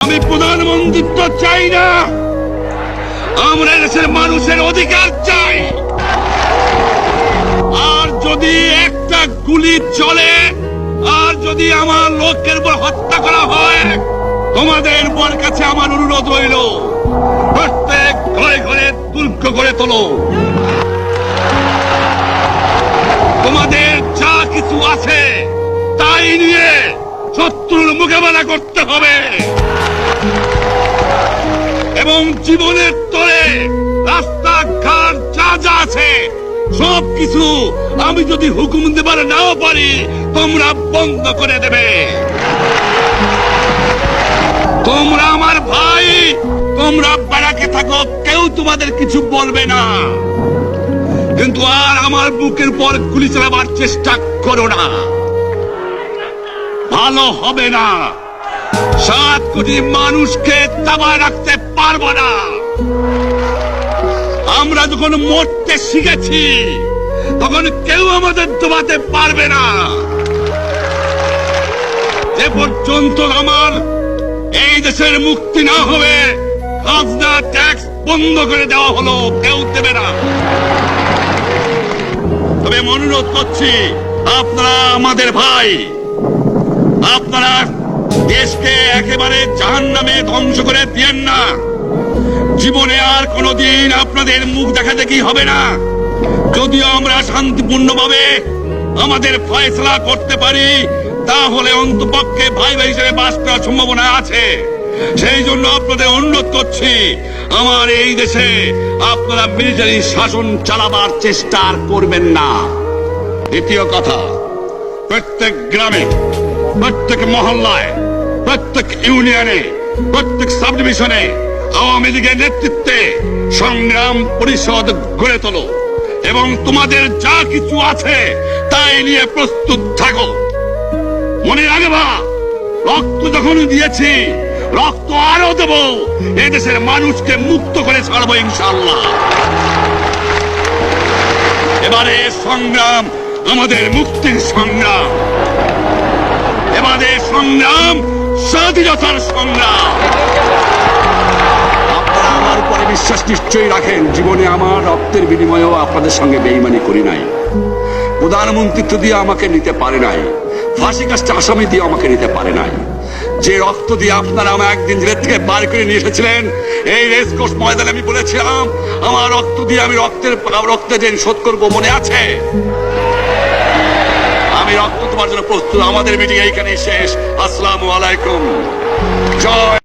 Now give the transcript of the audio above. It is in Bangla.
আমি প্রধানমন্ত্রিত্ব চাই না, আমরা দেশের মানুষের অধিকার চাই। আর যদি একটা গুলি চলে, আর যদি আমার লোকের উপর হত্যা করা হয়, তোমাদের উপর কাছে আমার অনুরোধ রইল, প্রত্যেক ঘরে ঘরে দুর্গ করে তোলো। তোমাদের যা কিছু আছে তাই নিয়ে শত্রুর মোকাবেলা করতে হবে, এবং জীবনের তরে রাস্তাঘাট যা যা আছে সবকিছু আমি যদি হুকুম দেবার নাও পারি, তোমরা বন্ধ করে দেবে। তোমরা আমার ভাই, তোমরা ব্যারাকে থাকো, কেউ তোমাদের কিছু বলবে না, কিন্তু আর আমার বুকের পর গুলি চালাবার চেষ্টা করো না, ভালো হবে না। 7 কোটি মানুষকে দাবায় রাখতে পারবো না। আমরা যখন মরতে শিখেছি তখন কেউ আমাদের দবাতে পারবে না। যে পর্যন্ত আমার এই দেশের মুক্তি না হবে, খাজনা ট্যাক্স বন্ধ করে দেওয়া হলো, কেউ দেবে না। তবে আমি অনুরোধ করছি, আপনারা আমাদের ভাই, আপনারা দেশকে একেবারে জাহান্নামে ধ্বংস করে দিয়েন না। জীবনে আর কোনোদিন আপনাদের মুখ দেখা দেখি হবে না। যদিও আমরা শান্তিপূর্ণভাবে আমাদের ফয়সলা করতে পারি, তাহলে অন্তপক্ষে ভাই ভাই হিসেবে বাস করার সম্ভাবনা আছে। সেই জন্য আপনাদের অনুরোধ করছি, আমার এই দেশে আপনারা মিলিটারি শাসন চালাবার চেষ্টা করবেন না। দ্বিতীয় কথা, প্রত্যেক গ্রামে, প্রত্যেক মহল্লায়, প্রত্যেক ইউনিয়নে, প্রত্যেক সাব ডিভিশনে আওয়ামী লীগের নেতৃত্বে সংগ্রাম পরিষদ গড়ে তোলো, এবং তোমাদের যা কিছু আছে তাই নিয়ে প্রস্তুত থাকো। মনে রাখবা, রক্ত যখন দিয়েছি, রক্ত আরো দেব, এদেশের মানুষকে মুক্ত করে ছাড়বো ইনশাআল্লাহ। এবারে সংগ্রাম আমাদের মুক্তির সংগ্রাম, এবারে সংগ্রাম স্বাধীনতার সংগ্রাম। আপনারা আমার উপরে বিশ্বাস নিশ্চয়ই রাখেন। জীবনে আমার রক্তের বিনিময়েও আপনাদের সঙ্গে বেইমানি করি নাই। প্রধানমন্ত্রিত্ব দিয়ে আমাকে নিতে পারে নাই, ফাঁসি কাস্টে আসামি দিয়ে আমাকে নিতে পারে নাই। যে রক্ত দিয়ে আপনারা আমার একদিন জেলের থেকে বার করে নিয়ে এসেছিলেন, এই রেসকোর্স ময়দানে আমি বলেছিলাম আমার রক্ত দিয়ে আমি রক্তের যে শোধ করবো, মনে আছে? আমি রক্ত তোমার জন্য প্রস্তুত। আমাদের মিটিং এইখানেই শেষ। আসসালামু আলাইকুম। জয়।